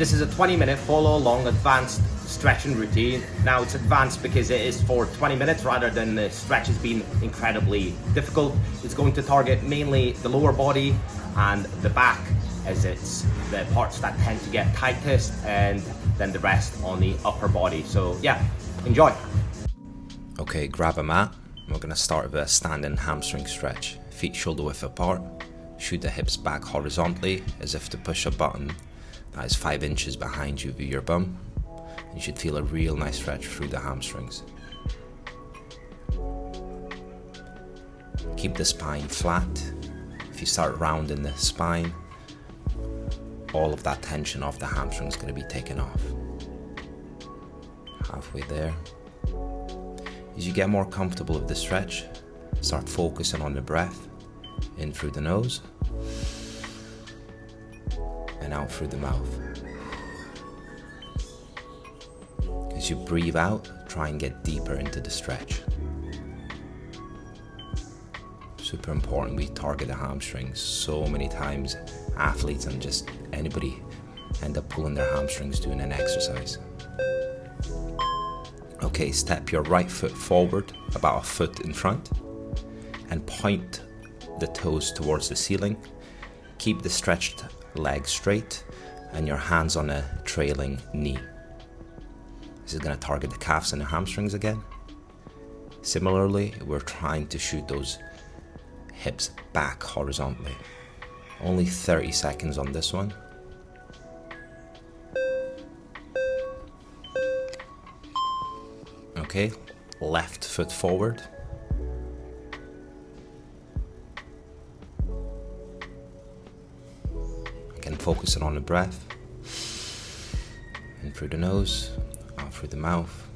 This is a 20-minute follow along advanced stretching routine. Now it's advanced because it is for 20 minutes rather than the stretch has been incredibly difficult. It's going to target mainly the lower body and the back, as it's the parts that tend to get tightest, and then the rest on the upper body. So yeah, enjoy. Okay, grab a mat. We're going to start with a standing hamstring stretch. Feet shoulder width apart. Shoot the hips back horizontally as if to push a button that is 5 inches behind you with your bum. You should feel a real nice stretch through the hamstrings. Keep the spine flat. If you start rounding the spine, all of that tension off the hamstring is going to be taken off. Halfway there. As you get more comfortable with the stretch, start focusing on the breath. In through the nose and out through the mouth. As you breathe out, try and get deeper into the stretch. Super important, we target the hamstrings so many times. Athletes and just anybody end up pulling their hamstrings doing an exercise. Okay, step your right foot forward about a foot in front and point the toes towards the ceiling. Keep the stretched leg straight and your hands on a trailing knee. This is going to target the calves and the hamstrings again. Similarly, we're trying to shoot those hips back horizontally. Only 30 seconds on this one. Okay, left foot forward. Again, focusing on the breath. In through the nose, out through the mouth.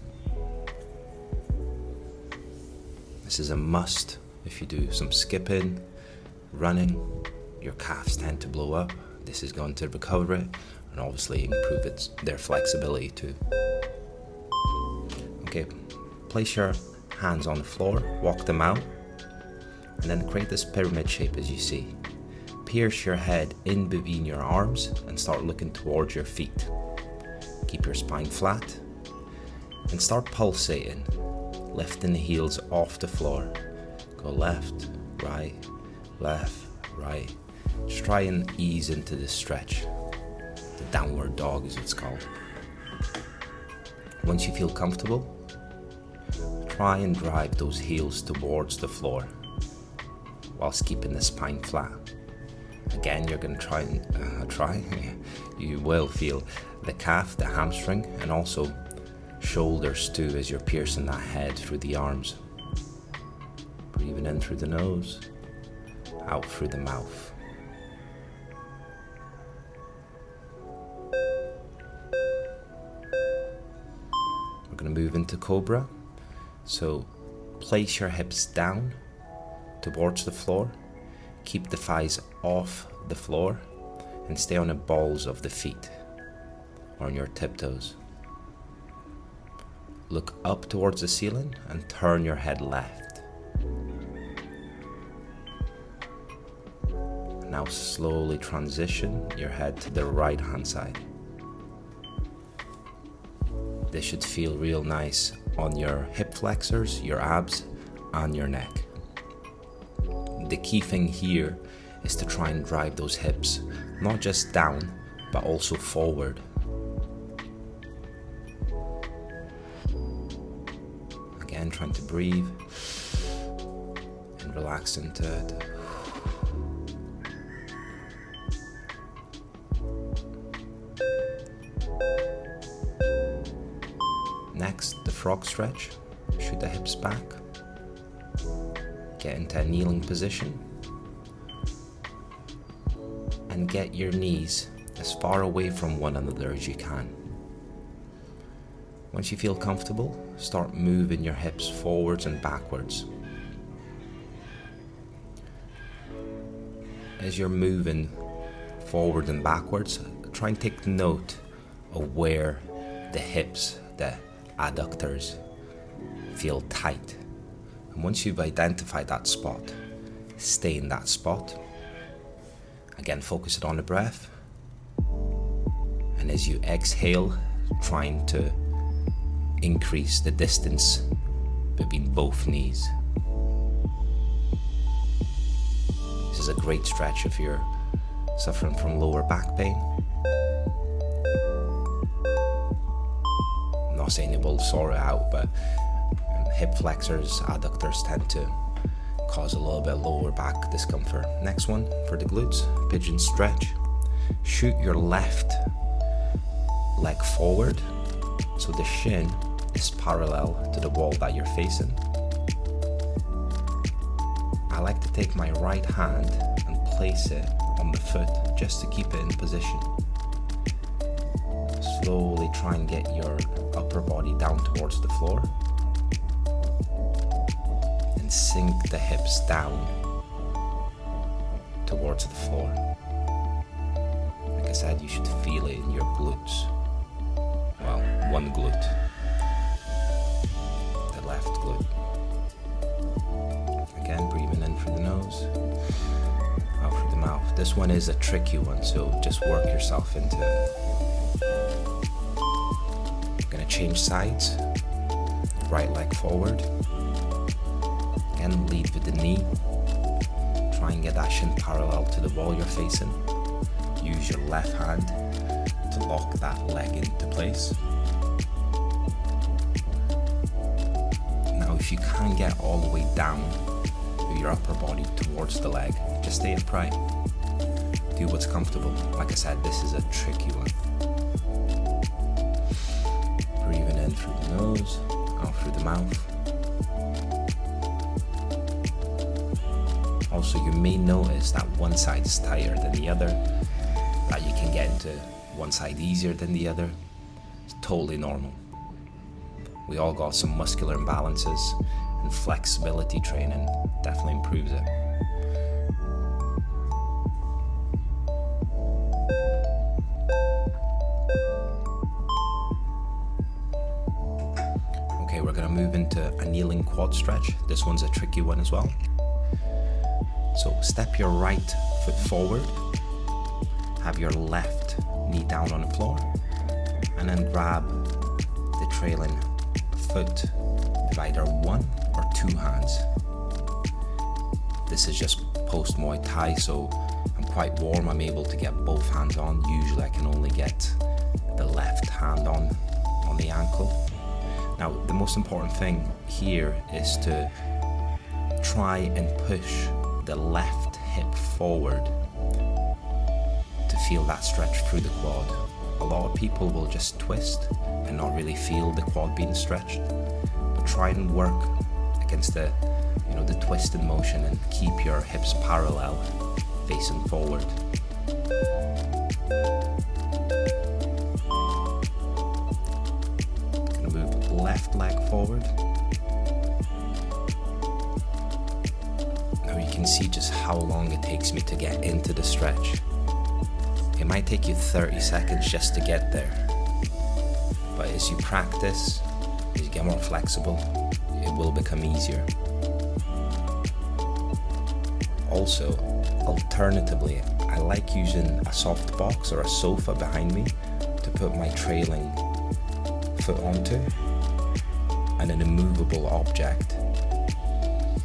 This is a must if you do some skipping, running. Your calves tend to blow up. This is going to recover it and obviously improve their flexibility too. Okay, place your hands on the floor, walk them out, and then create this pyramid shape as you see. Pierce your head in between your arms and start looking towards your feet. Keep your spine flat and start pulsating, lifting the heels off the floor. Go left, right, Just try and ease into this stretch. The downward dog is it's called. Once you feel comfortable, try and drive those heels towards the floor whilst keeping the spine flat. Again, you're going to you will feel the calf, the hamstring, and also shoulders too as you're piercing that head through the arms. Breathing in through the nose, out through the mouth. We're going to move into Cobra. So place your hips down towards the floor. Keep the thighs off the floor and stay on the balls of the feet or on your tiptoes. Look up towards the ceiling and turn your head left. Now slowly transition your head to the right hand side. This should feel real nice on your hip flexors, your abs, and your neck. The key thing here is to try and drive those hips, not just down, but also forward. Again, trying to breathe and relax into it. Next, the frog stretch. Shoot the hips back. Get into a kneeling position and get your knees as far away from one another as you can. Once you feel comfortable, start moving your hips forwards and backwards. As you're moving forward and backwards, try and take note of where the hips, the adductors, feel tight. And once you've identified that spot, stay in that spot. Again, focus it on the breath. And as you exhale, trying to increase the distance between both knees. This is a great stretch if you're suffering from lower back pain. I'm not saying it will sort it out, but hip flexors, adductors tend to cause a little bit of lower back discomfort. Next one for the glutes, pigeon stretch. Shoot your left leg forward so the shin is parallel to the wall that you're facing. I like to take my right hand and place it on the foot just to keep it in position. Slowly try and get your upper body down towards the floor and sink the hips down towards the floor. Like I said, you should feel it in your glutes. Well, one glute, the left glute. Again, breathing in through the nose, out through the mouth. This one is a tricky one, so just work yourself into it. I'm gonna change sides. Right leg forward. Again, lead with the knee. Try and get that shin parallel to the wall you're facing. Use your left hand to lock that leg into place. Now, if you can't get all the way down with your upper body towards the leg, just stay upright. Do what's comfortable. Like I said, this is a tricky one. Breathing in through the nose, out through the mouth. Also, you may notice that one side is tighter than the other, that you can get into one side easier than the other. It's totally normal. We all got some muscular imbalances, and flexibility training definitely improves it. Okay, we're gonna move into a kneeling quad stretch. This one's a tricky one as well. So step your right foot forward, have your left knee down on the floor, and then grab the trailing foot with either one or two hands. This is just post Muay Thai, so I'm quite warm. I'm able to get both hands on. Usually I can only get the left hand on the ankle. Now, the most important thing here is to try and push the left hip forward to feel that stretch through the quad. A lot of people will just twist and not really feel the quad being stretched. But try and work against the twisted motion and keep your hips parallel, facing forward. Gonna move left leg forward. Now you can see just how long it takes me to get into the stretch. It might take you 30 seconds just to get there. But as you practice, as you get more flexible, it will become easier. Also, alternatively, I like using a soft box or a sofa behind me to put my trailing foot onto, and an immovable object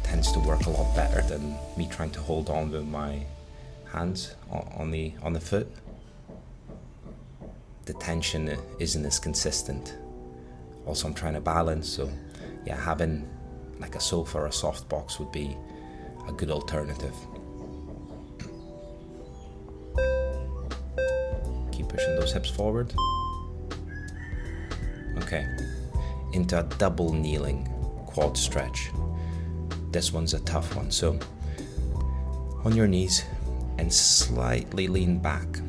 tends to work a lot better than me trying to hold on with my hands on the foot. The tension isn't as consistent. Also, I'm trying to balance, so yeah, having like a sofa or a soft box would be a good alternative. Keep pushing those hips forward. Okay, into a double kneeling quad stretch. This one's a tough one, so on your knees and slightly lean back.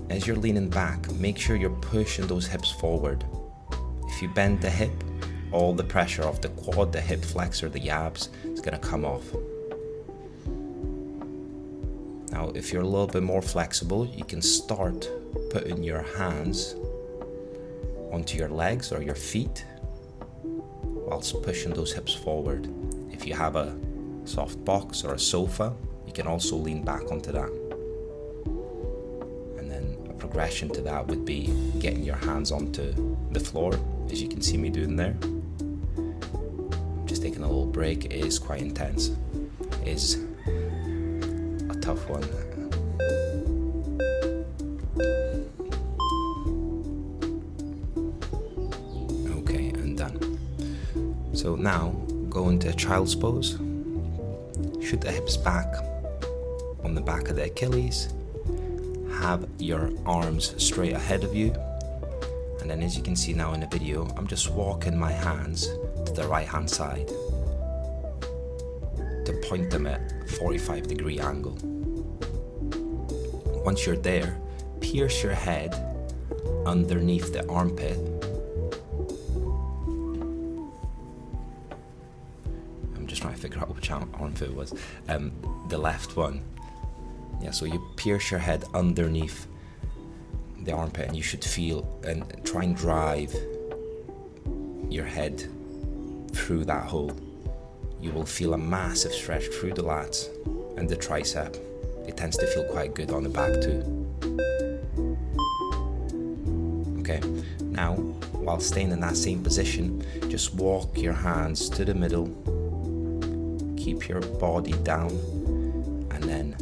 As you're leaning back, make sure you're pushing those hips forward. If you bend the hip, all the pressure off the quad, the hip flexor, the abs is gonna come off. Now, if you're a little bit more flexible, you can start putting your hands onto your legs or your feet whilst pushing those hips forward. If you have a soft box or a sofa, you can also lean back onto that. And then progression to that would be getting your hands onto the floor, as you can see me doing there. Just taking a little break. It is quite intense. It is a tough one. Okay, and done. So now go into a child's pose. Shoot the hips back on the back of the Achilles. Have your arms straight ahead of you. And then, as you can see now in the video, I'm just walking my hands to the right hand side to point them at 45-degree angle. Once you're there, pierce your head underneath the armpit. I'm just trying to figure out which armpit it was. The left one. Yeah, so you pierce your head underneath the armpit, and you should feel and try and drive your head through that hole. You will feel a massive stretch through the lats and the tricep. It tends to feel quite good on the back too. Okay, now while staying in that same position, just walk your hands to the middle, keep your body down, and then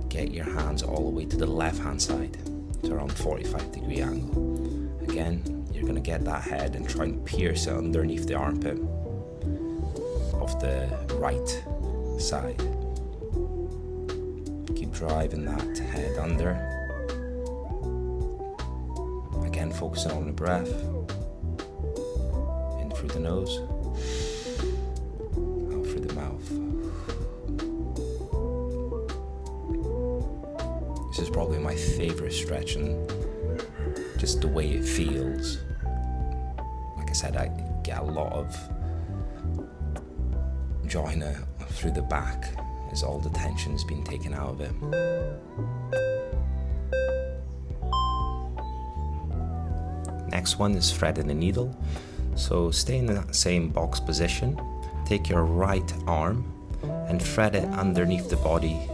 get your hands all the way to the left hand side to around 45-degree angle. Again, you're going to get that head and try and pierce it underneath the armpit of the right side. Keep driving that head under. Again, focusing on the breath. In through the nose, out through the mouth. This is probably my favorite stretch, and just the way it feels. Like I said, I get a lot of joy through the back as all the tension's been taken out of it. Next one is threading the needle. So stay in that same box position. Take your right arm and thread it underneath the body.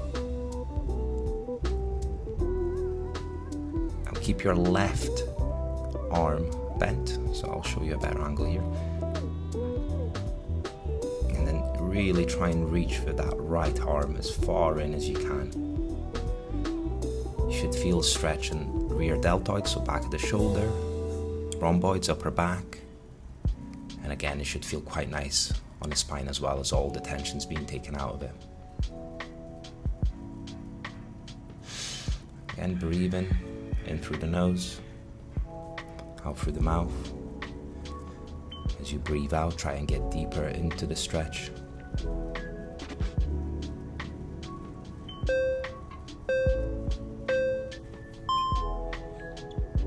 Keep your left arm bent, so I'll show you a better angle here. And then really try and reach for that right arm as far in as you can. You should feel stretch in rear deltoids, so back of the shoulder, rhomboids, upper back. And again, it should feel quite nice on the spine as well, as all the tension's being taken out of it. Again, breathing. In through the nose, out through the mouth. As you breathe out, try and get deeper into the stretch.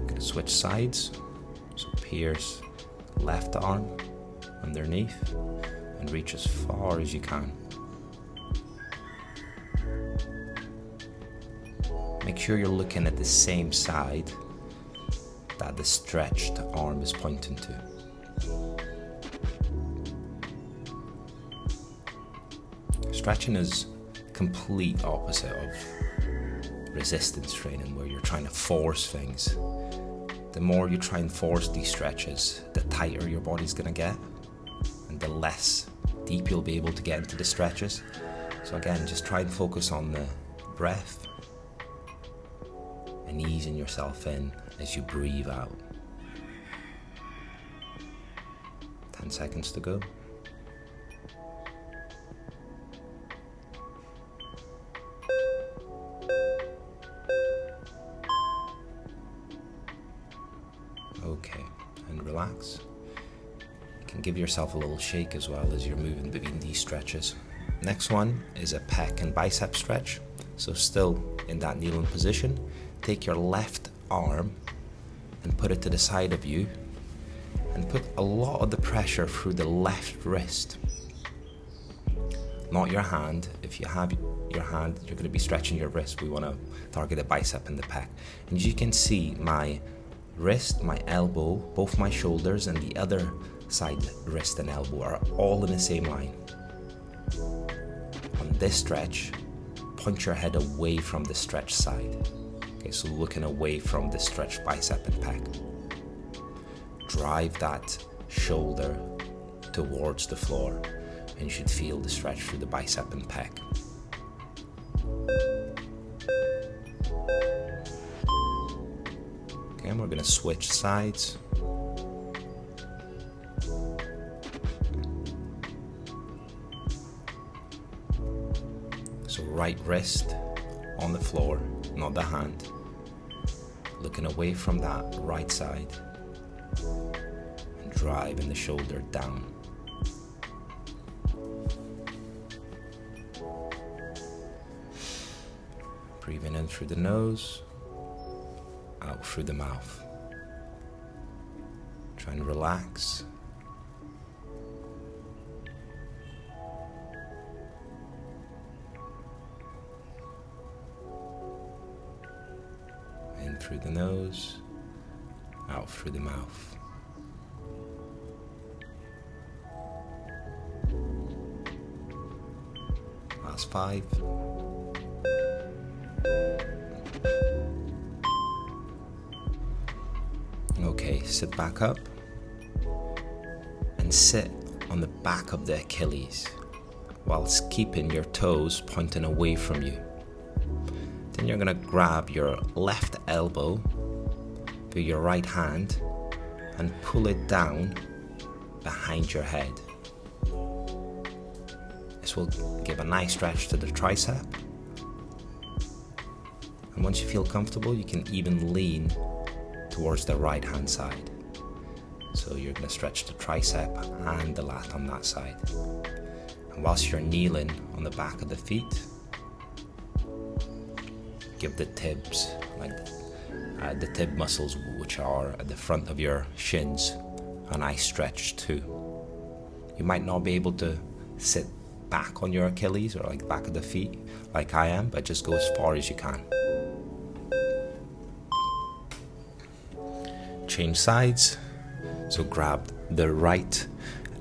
Gonna switch sides. So pierce left arm underneath and reach as far as you can. Make sure you're looking at the same side that the stretched arm is pointing to. Stretching is complete opposite of resistance training, where you're trying to force things. The more you try and force these stretches, the tighter your body's gonna get, and the less deep you'll be able to get into the stretches. So again, just try and focus on the breath and easing yourself in as you breathe out. 10 seconds to go. Okay, and relax. You can give yourself a little shake as well as you're moving between these stretches. Next one is a pec and bicep stretch. So still in that kneeling position, take your left arm and put it to the side of you and put a lot of the pressure through the left wrist, not your hand. If you have your hand, you're going to be stretching your wrist. We want to target the bicep and the pec. And as you can see, my wrist, my elbow, both my shoulders and the other side wrist and elbow are all in the same line. On this stretch, point your head away from the stretch side. Okay, so looking away from the stretched bicep and pec. Drive that shoulder towards the floor, and you should feel the stretch through the bicep and pec. Okay, and we're gonna switch sides. So right wrist on the floor, not the hand. Looking away from that right side and driving the shoulder down. Breathing in through the nose, out through the mouth. Try and relax. In through the nose, out through the mouth. Last 5. Okay, sit back up and sit on the back of the Achilles whilst keeping your toes pointing away from you. Then you're gonna grab your left elbow with your right hand and pull it down behind your head. This will give a nice stretch to the tricep. And once you feel comfortable, you can even lean towards the right hand side. So you're going to stretch the tricep and the lat on that side. And whilst you're kneeling on the back of the feet, give the tibs, like the tib muscles, which are at the front of your shins, a nice stretch too. You might not be able to sit back on your Achilles or like back of the feet like I am, but just go as far as you can. Change sides. So grab the right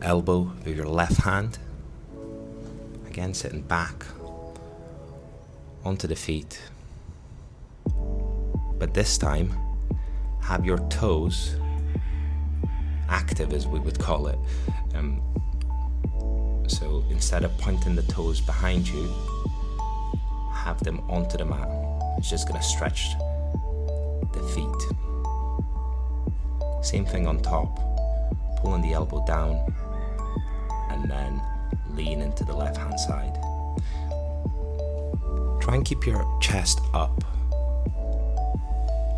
elbow with your left hand. Again, sitting back onto the feet. But this time, have your toes active, as we would call it. So instead of pointing the toes behind you, have them onto the mat. It's just going to stretch the feet. Same thing on top, pulling the elbow down and then lean into the left hand side. Try and keep your chest up.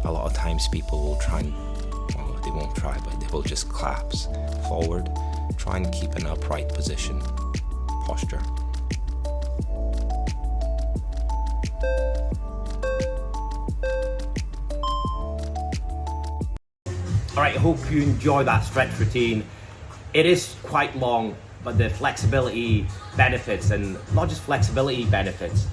A lot of times people will try and, well, they won't try, but they will just collapse forward. Try and keep an upright position, posture. Alright, I hope you enjoy that stretch routine. It is quite long, but the flexibility benefits, and not just flexibility benefits,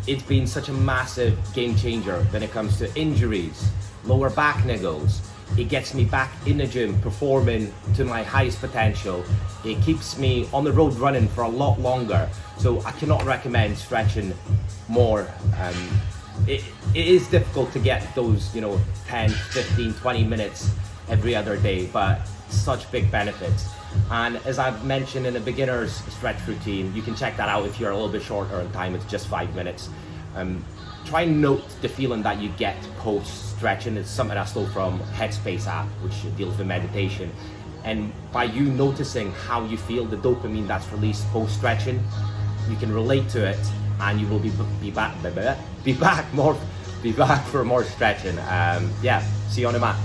it's been such a massive game changer when it comes to injuries, lower back niggles. It gets me back in the gym, performing to my highest potential. It keeps me on the road running for a lot longer. So I cannot recommend stretching more. It is difficult to get those, 10, 15, 20 minutes every other day, but such big benefits. And as I've mentioned in a beginner's stretch routine, you can check that out if you're a little bit shorter in time. It's just 5 minutes. Try and note the feeling that you get post stretching. It's something I stole from Headspace app, which deals with meditation. And by you noticing how you feel, the dopamine that's released post stretching, you can relate to it, and you will be back for more stretching. See you on the mat.